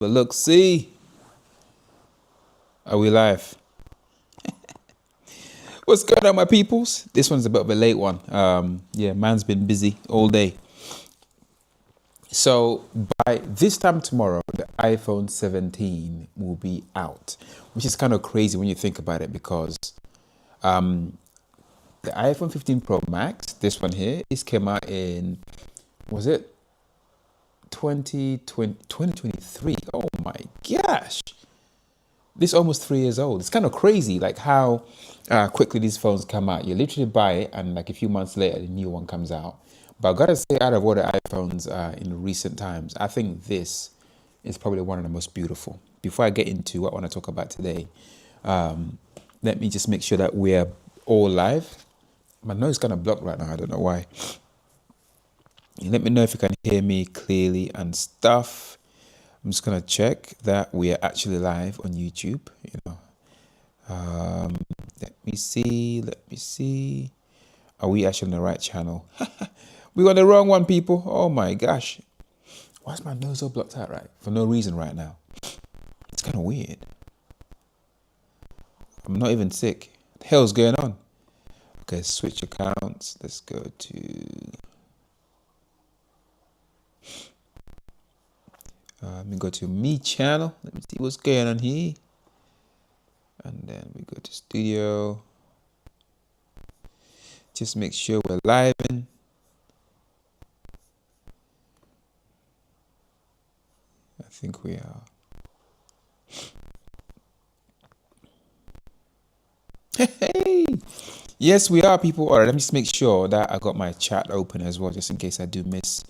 But look, see, are we live? What's going on, my peoples? This one's a bit of a late one. Yeah, man's been busy all day. So by this time tomorrow, the iPhone 17 will be out, which is kind of crazy when you think about it because the iPhone 15 Pro Max, this one here, is came out in, was it 2023? Oh my gosh. This is almost 3 years old. It's kind of crazy, like how quickly these phones come out. You literally buy it, and like a few months later, the new one comes out. But I gotta say, out of all the iPhones in recent times, I think this is probably one of the most beautiful. Before I get into what I want to talk about today, let me just make sure that we're all live. My nose is kind of blocked right now. I don't know why. Let me know if you can hear me clearly and stuff. I'm just gonna check that we are actually live on YouTube. Let me see. Let me see. Are we actually on the right channel? We got the wrong one, people. Oh my gosh. Why is my nose all blocked out right? For no reason right now. It's kind of weird. I'm not even sick. What the hell's going on? Okay, switch accounts. Let's go to... let me go to me channel. Let me see what's going on here. And then we go to studio. Just make sure we're live in. I think we are. Hey! Yes, we are, people. All right, let me just make sure that I got my chat open as well, just in case I do miss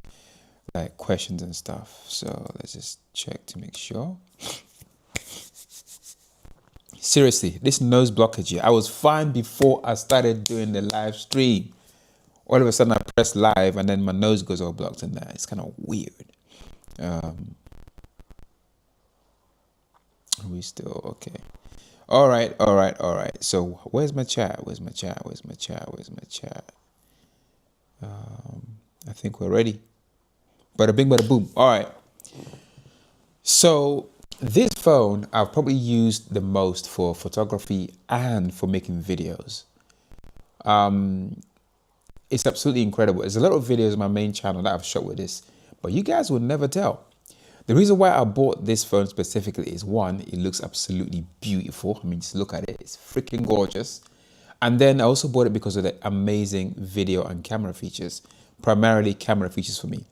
like questions and stuff. So let's just check to make sure. Seriously, this nose blockage here. I was fine before I started doing the live stream. All of a sudden I press live and then my nose goes all blocked in there. It's kind of weird. Are we still okay? All right. So where's my chat? Where's my chat? I think we're ready. Bada bing, bada boom. All right. So this phone I've probably used the most for photography and for making videos. It's absolutely incredible. There's a lot of videos on my main channel that I've shot with this, but you guys would never tell. The reason why I bought this phone specifically is one, it looks absolutely beautiful. I mean, just look at it. It's freaking gorgeous. And then I also bought it because of the amazing video and camera features, primarily camera features for me.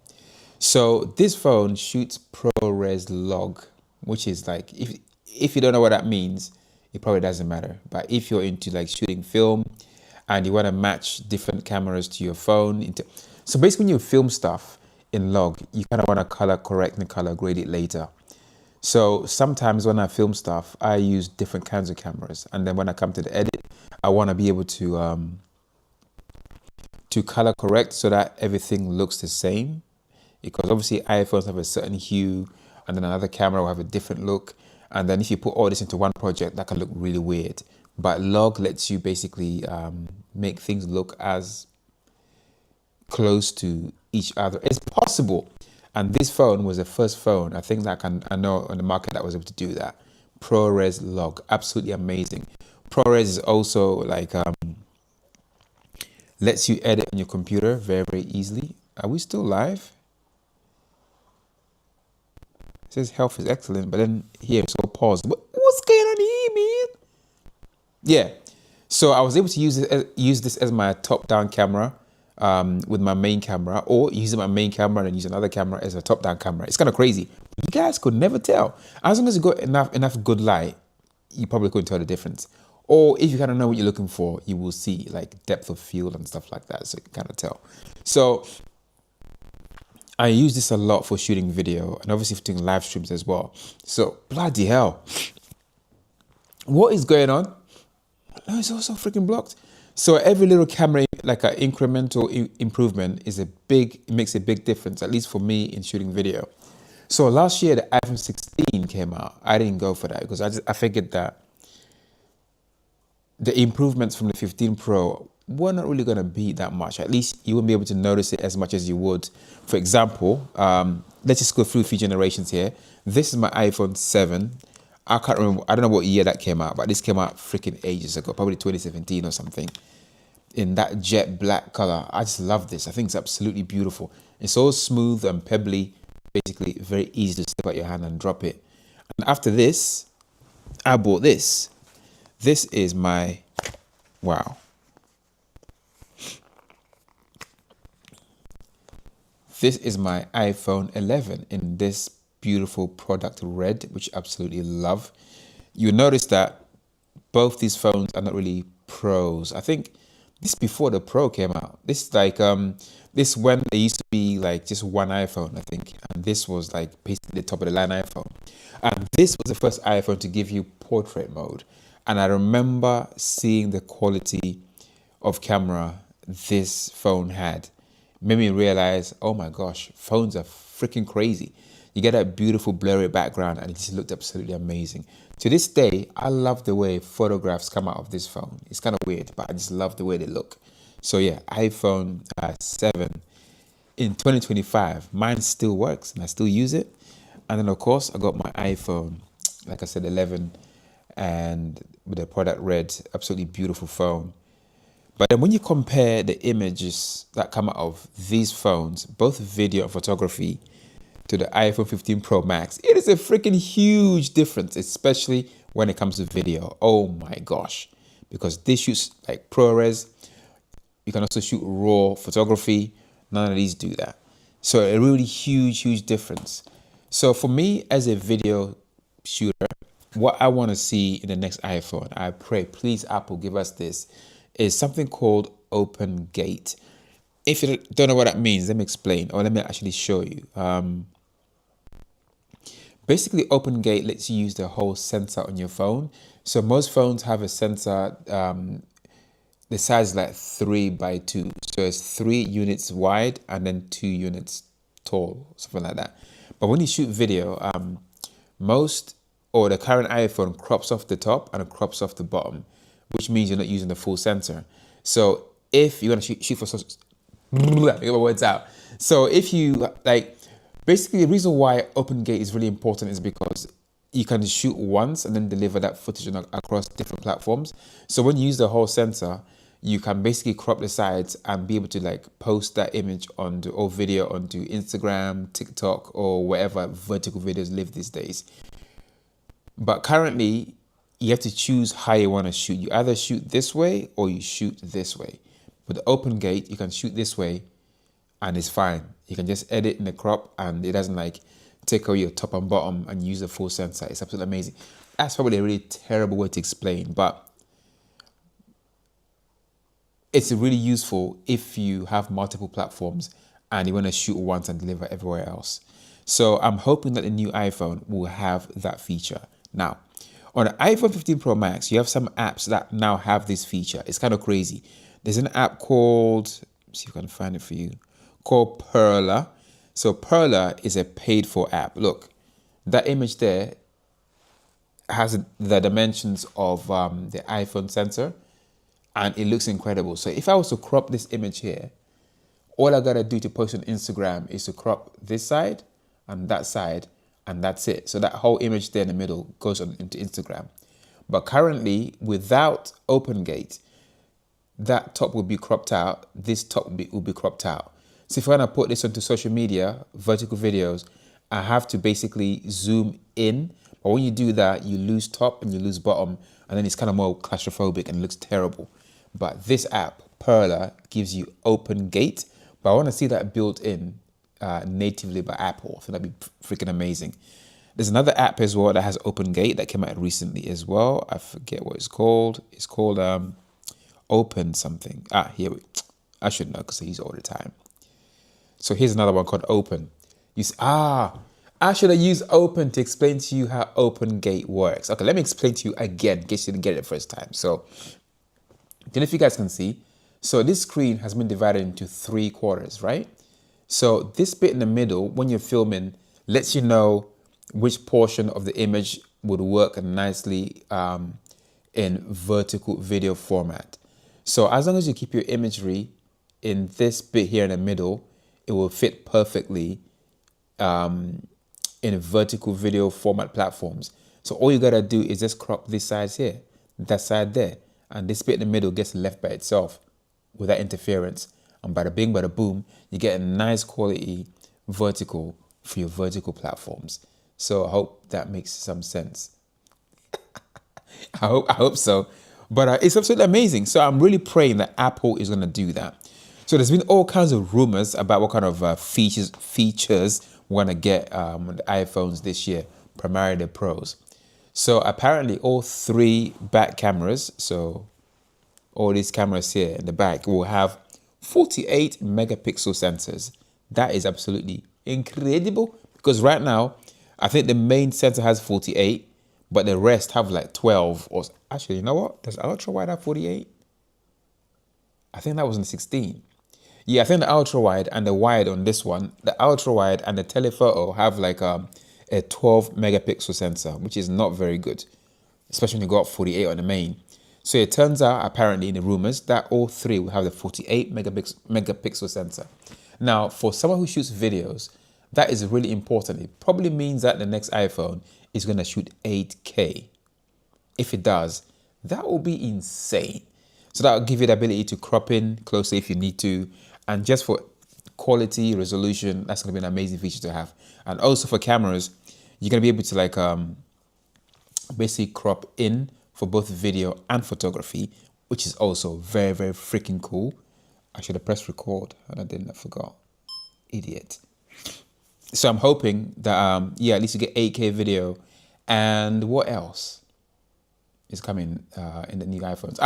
So this phone shoots ProRes log, which is like, if you don't know what that means, it probably doesn't matter. But if you're into like shooting film and you want to match different cameras to your phone, so basically when you film stuff in log, you kind of want to color correct and color grade it later. So sometimes when I film stuff, I use different kinds of cameras, and then when I come to the edit, I want to be able to color correct so that everything looks the same. Because obviously iPhones have a certain hue, and then another camera will have a different look. And then if you put all this into one project, that can look really weird. But log lets you basically make things look as close to each other as possible. And this phone was the first phone I think that I know on the market that was able to do that. ProRes log, absolutely amazing. ProRes is also like lets you edit on your computer very, very easily. Are we still live? It says health is excellent, but then here it's all paused. What's going on here, man? Yeah, so I was able to use this as my top-down camera with my main camera, or using my main camera and use another camera as a top-down camera. It's kind of crazy. But you guys could never tell. As long as you got enough good light, you probably couldn't tell the difference. Or if you kind of know what you're looking for, you will see like depth of field and stuff like that, so you can kind of tell. So I use this a lot for shooting video and obviously for doing live streams as well. So bloody hell, what is going on? No, it's also freaking blocked. So every little camera, like an incremental improvement, makes a big difference, at least for me in shooting video. So last year, the iPhone 16 came out. I didn't go for that because I figured that the improvements from the 15 Pro were not really going to be that much. At least you wouldn't be able to notice it as much as you would. For example, let's just go through a few generations here. This is my iPhone 7. I can't remember, I don't know what year that came out, but this came out freaking ages ago, probably 2017 or something, in that jet black color. I just love this. I think it's absolutely beautiful. It's all smooth and pebbly, basically very easy to slip out your hand and drop it. And after this, I bought this. This is my, wow. This is my iPhone 11 in this beautiful product red, which I absolutely love. You notice that both these phones are not really pros. I think this before the Pro came out. This is like this when there used to be like just one iPhone, I think, and this was like basically the top of the line iPhone. And this was the first iPhone to give you portrait mode. And I remember seeing the quality of camera this phone had. Made me realize, oh my gosh, phones are freaking crazy. You get that beautiful blurry background and it just looked absolutely amazing. To this day, I love the way photographs come out of this phone. It's kind of weird, but I just love the way they look. So yeah, iPhone 7 in 2025. Mine still works and I still use it. And then of course, I got my iPhone, like I said, 11, and with the product red, absolutely beautiful phone. But then when you compare the images that come out of these phones, both video and photography, to the iPhone 15 Pro Max, it is a freaking huge difference, especially when it comes to video. Oh my gosh. Because this shoots like ProRes. You can also shoot RAW photography. None of these do that. So a really huge difference. So for me as a video shooter, what I want to see in the next iPhone, I pray, please Apple, give us this, is something called Open Gate. If you don't know what that means, let me explain, or let me actually show you. Basically, Open Gate lets you use the whole sensor on your phone. So most phones have a sensor, the size is like 3x2. So it's 3 units wide and then 2 units tall, something like that. But when you shoot video, the current iPhone crops off the top and it crops off the bottom, which means you're not using the full sensor. So if you're gonna shoot for, get my words out. So if you basically the reason why Open Gate is really important is because you can shoot once and then deliver that footage across different platforms. So when you use the whole sensor, you can basically crop the sides and be able to post that image or video onto Instagram, TikTok, or wherever vertical videos live these days. But currently, you have to choose how you want to shoot. You either shoot this way or you shoot this way. With the Open Gate, you can shoot this way and it's fine. You can just edit in the crop and it doesn't take away your top and bottom and use the full sensor. It's absolutely amazing. That's probably a really terrible way to explain, but it's really useful if you have multiple platforms and you want to shoot once and deliver everywhere else. So I'm hoping that the new iPhone will have that feature. Now, on the iPhone 15 Pro Max, you have some apps that now have this feature. It's kind of crazy. There's an app called, let's see if I can find it for you, called Perla. So Perla is a paid for app. Look, that image there has the dimensions of the iPhone sensor and it looks incredible. So if I was to crop this image here, all I gotta do to post on Instagram is to crop this side and that's it. So that whole image there in the middle goes into Instagram. But currently, without Open Gate, that top will be cropped out. This top will be cropped out. So if I want to put this onto social media, vertical videos, I have to basically zoom in. But when you do that, you lose top and you lose bottom, and then it's kind of more claustrophobic and looks terrible. But this app, Perla, gives you Open Gate. But I want to see that built in natively by Apple. I think that'd be freaking amazing. There's another app as well that has Open Gate that came out recently as well. I forget what it's called. It's called Open something. Here I should know because I use it all the time. So here's another one called Open. I should have used Open to explain to you how Open Gate works. Okay, let me explain to you again in case you didn't get it the first time. So, don't know if you guys can see. So this screen has been divided into 3 quarters, right? So this bit in the middle, when you're filming, lets you know which portion of the image would work nicely in vertical video format. So as long as you keep your imagery in this bit here in the middle, it will fit perfectly in vertical video format platforms. So all you gotta do is just crop this side here, that side there, and this bit in the middle gets left by itself without interference. And bada bing, bada boom, you get a nice quality vertical for your vertical platforms. So I hope that makes some sense. I hope so. But it's absolutely amazing. So I'm really praying that Apple is gonna do that. So there's been all kinds of rumors about what kind of features we're gonna get on the iPhones this year, primarily the Pros. So apparently all three back cameras, so all these cameras here in the back, will have 48 megapixel sensors. That is absolutely incredible, because right now I think the main sensor has 48, but the rest have like 12. Or actually, you know what? Does ultra wide have 48? I think that was in 16. Yeah, I think the ultra wide and the wide on this one, the ultra wide and the telephoto have like a 12 megapixel sensor, which is not very good, especially when you got 48 on the main. So it turns out, apparently in the rumors, that all three will have the 48 megapixel sensor. Now, for someone who shoots videos, that is really important. It probably means that the next iPhone is going to shoot 8K. If it does, that will be insane. So that will give you the ability to crop in closer if you need to. And just for quality, resolution, that's going to be an amazing feature to have. And also for cameras, you're going to be able to like basically crop in for both video and photography, which is also very, very freaking cool. I should have pressed record and I didn't, I forgot. Idiot. So I'm hoping that, yeah, at least you get 8K video. And what else is coming in the new iPhones?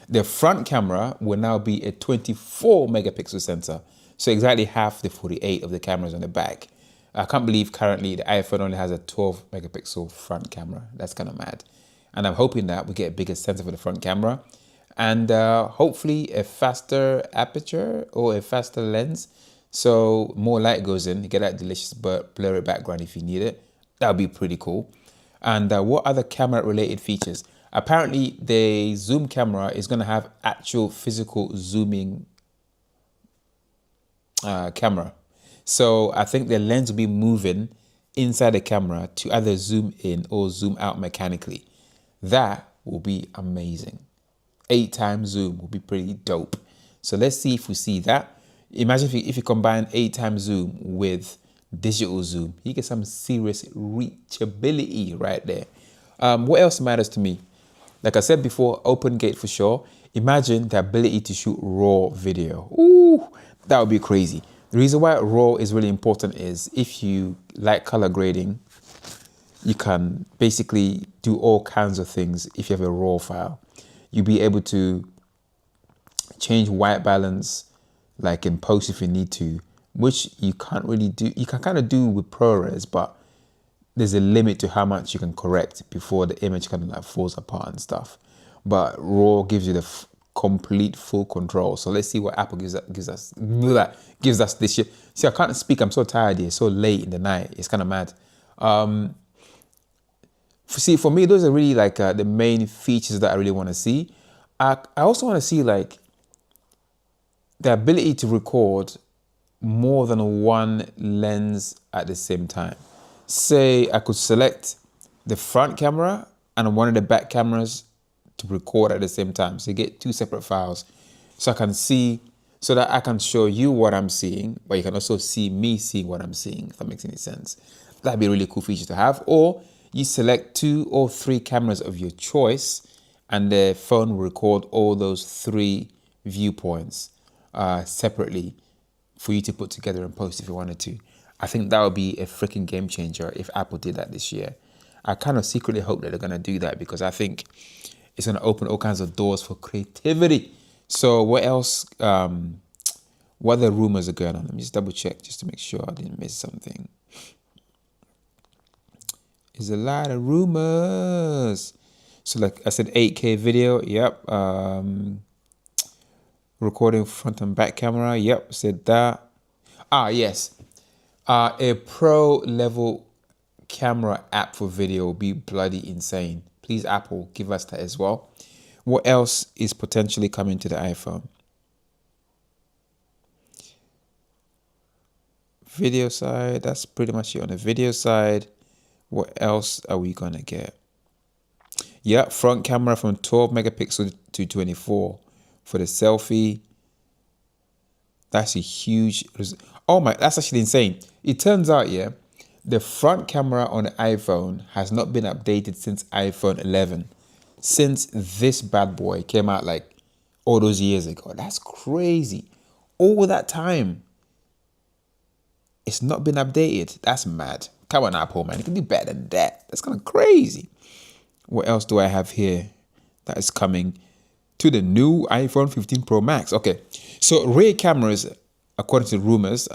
The front camera will now be a 24 megapixel sensor. So exactly half the 48 of the cameras on the back. I can't believe currently the iPhone only has a 12 megapixel front camera. That's kind of mad. And I'm hoping that we get a bigger sensor for the front camera. And hopefully a faster aperture or a faster lens. So more light goes in, you get that delicious but blurry background if you need it. That would be pretty cool. And what other camera related features? Apparently the zoom camera is going to have actual physical zooming camera. So I think the lens will be moving inside the camera to either zoom in or zoom out mechanically. That will be amazing. 8x zoom will be pretty dope. So let's see if we see that. Imagine if you combine 8x zoom with digital zoom, you get some serious reachability right there. What else matters to me? Like I said before, open gate for sure. Imagine the ability to shoot raw video. Ooh, that would be crazy. The reason why raw is really important is if you like color grading, you can basically do all kinds of things if you have a raw file. You'll be able to change white balance, like in post if you need to, which you can't really do. You can kind of do with ProRes, but there's a limit to how much you can correct before the image kind of like falls apart and stuff. But RAW gives you the complete full control. So let's see what Apple gives us this year. See, I can't speak. I'm so tired here. It's so late in the night. It's kind of mad. For me, those are really like the main features that I really want to see. I also want to see like the ability to record more than one lens at the same time. Say I could select the front camera and one of the back cameras to record at the same time. So you get two separate files. So I can see, so that I can show you what I'm seeing, but you can also see me seeing what I'm seeing, if that makes any sense. That'd be a really cool feature to have. Or you select 2 or 3 cameras of your choice and the phone will record all those 3 viewpoints separately for you to put together and post if you wanted to. I think that would be a freaking game changer if Apple did that this year. I kind of secretly hope that they're going to do that because I think it's going to open all kinds of doors for creativity. So what else? What other rumors are going on? Let me just double check just to make sure I didn't miss something. There's a lot of rumors. So like I said, 8K video. Yep. Recording front and back camera. Yep. Said that. Yes. A pro level camera app for video will be bloody insane. Please, Apple, give us that as well. What else is potentially coming to the iPhone? Video side, that's pretty much it on the video side. What else are we gonna get? Yeah, front camera from 12 megapixel to 24 for the selfie. That's a huge. Oh my, that's actually insane. It turns out, yeah, the front camera on the iPhone has not been updated since iPhone 11. Since this bad boy came out like all those years ago. That's crazy. All that time, it's not been updated. That's mad. Come on, Apple, man. You can do better than that. That's kind of crazy. What else do I have here that is coming to the new iPhone 15 Pro Max? Okay, so rear cameras, according to rumors,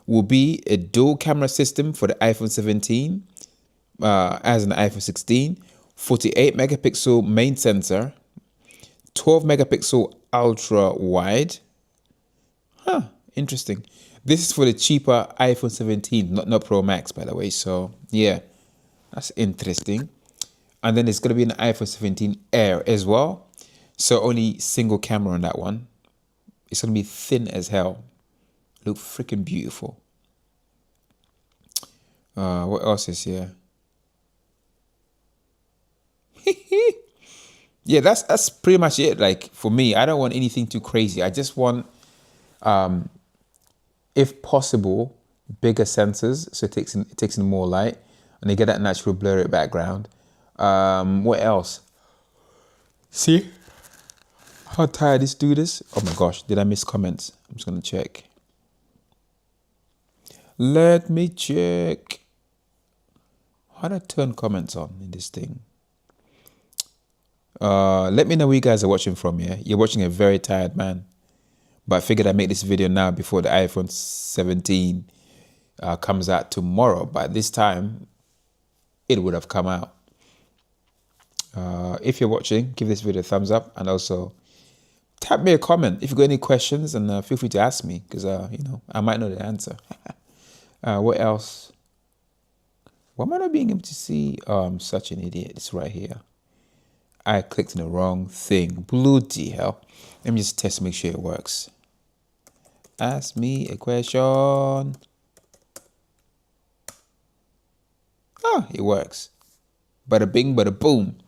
will be a dual camera system for the iPhone 17, as in the iPhone 16, 48 megapixel main sensor, 12 megapixel ultra wide. Huh, interesting. This is for the cheaper iPhone 17, not Pro Max, by the way. So yeah, that's interesting. And then it's going to be an iPhone 17 Air as well. So only single camera on that one. It's going to be thin as hell. Look freaking beautiful. What else is here? Yeah, that's pretty much it. Like for me, I don't want anything too crazy. I just want, if possible, bigger sensors so it takes in more light, and they get that natural blurry background. What else? See how tired this dude is? Oh my gosh, did I miss comments? I'm just gonna check. Let me check. How do I turn comments on in this thing? Let me know where you guys are watching from. Yeah, you're watching a very tired man, but I figured I'd make this video now before the iPhone 17 comes out tomorrow. But this time, it would have come out. If you're watching, give this video a thumbs up, and also tap me a comment if you got any questions, and feel free to ask me, because I might know the answer. What else? Why am I not being able to see? Oh, I'm such an idiot. It's right here. I clicked on the wrong thing. Bloody hell. Let me just test to make sure it works. Ask me a question. Ah, it works. Bada bing, bada boom.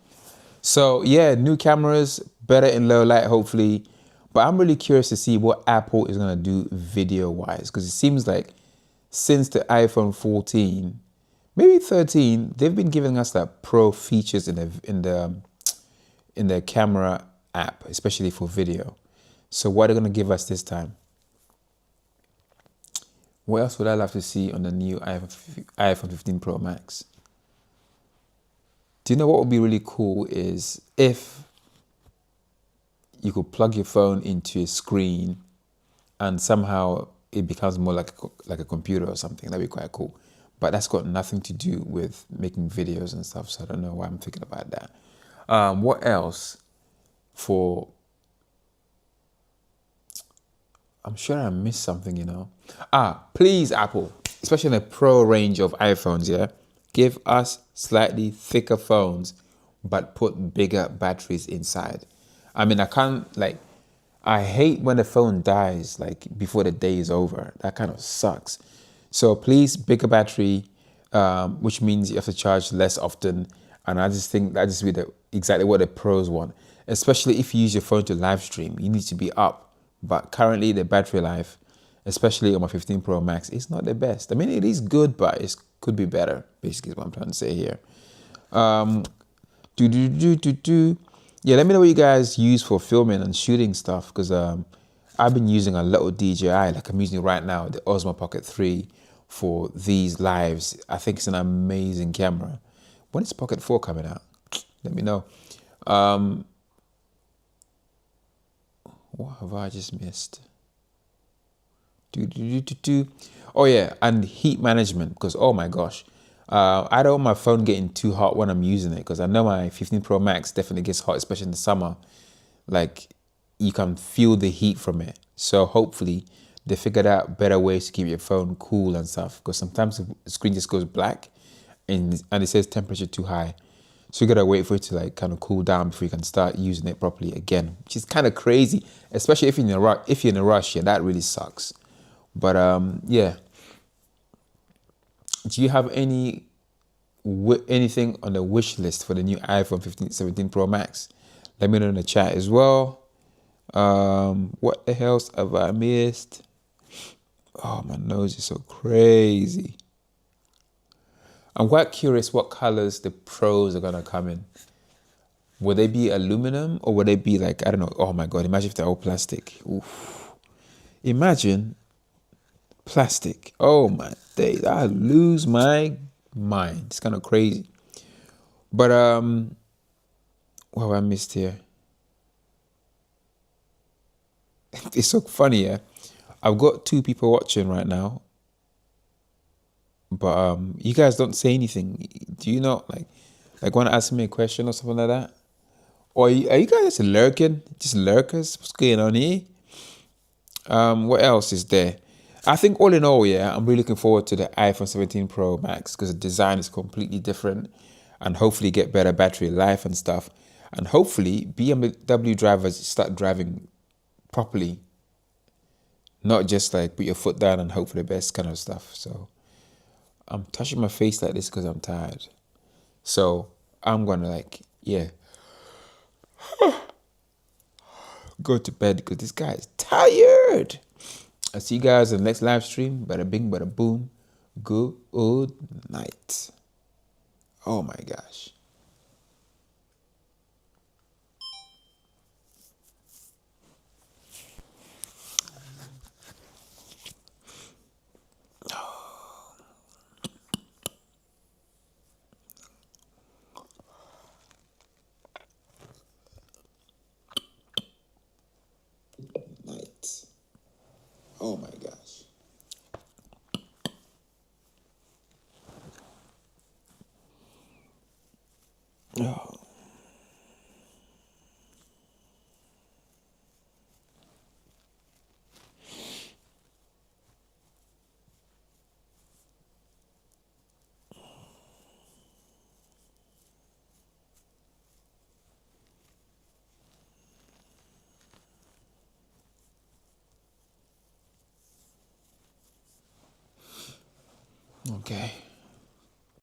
So yeah, new cameras, better in low light, hopefully. But I'm really curious to see what Apple is gonna do video-wise, because it seems like since the iPhone 14, maybe 13, they've been giving us that pro features in the camera app, especially for video. So what are they gonna give us this time? What else would I love to see on the new iPhone 15 Pro Max? Do you know what would be really cool is if you could plug your phone into a screen and somehow it becomes more like a computer or something. That'd be quite cool. But that's got nothing to do with making videos and stuff, so I don't know why I'm thinking about that. What else? I'm sure I missed something, Please, Apple, especially in the Pro range of iPhones, yeah? Give us slightly thicker phones, but put bigger batteries inside. I mean, I hate when the phone dies, like, before the day is over. That kind of sucks. So please, bigger battery, which means you have to charge less often. And I just think that just be exactly what the pros want. Especially if you use your phone to live stream, you need to be up. But currently the battery life, especially on my 15 Pro Max, is not the best. I mean, it is good, but it could be better, basically is what I'm trying to say here. Yeah, let me know what you guys use for filming and shooting stuff, because I've been using a little DJI, like I'm using it right now, the Osmo Pocket 3 for these lives. I think it's an amazing camera. When is Pocket 4 coming out? Let me know. What have I just missed? Oh yeah, and heat management, because oh my gosh, I don't want my phone getting too hot when I'm using it, because I know my 15 Pro Max definitely gets hot, especially in the summer. Like, you can feel the heat from it. So hopefully they figured out better ways to keep your phone cool and stuff, because sometimes the screen just goes black and it says temperature too high. So you gotta wait for it to like kind of cool down before you can start using it properly again, which is kind of crazy, especially if you're in a rush. Yeah, that really sucks. But yeah, Do you have anything on the wish list for the new iPhone 15, 17 Pro Max? Let me know in the chat as well. What the hell have I missed? Oh, my nose is so crazy. I'm quite curious what colors the Pros are gonna come in. Will they be aluminum or will they be like, I don't know. Oh my God, imagine if they're all plastic. Oof. Imagine plastic. Oh my days, I lose my mind. It's kind of crazy. But what have I missed here? It's so funny, yeah. I've got 2 people watching right now, but you guys don't say anything. Do you not like want to ask me a question or something like that? Or are you guys just lurking? Just lurkers? What's going on here? What else is there? I think all in all, yeah, I'm really looking forward to the iPhone 17 Pro Max because the design is completely different and hopefully get better battery life and stuff. And hopefully BMW drivers start driving properly, not just like put your foot down and hope for the best kind of stuff. So I'm touching my face like this because I'm tired. So I'm gonna yeah, go to bed because this guy is tired. I'll see you guys in the next live stream. Bada bing, bada boom. Good night. Oh my gosh. Night. Oh my gosh. Oh. Okay.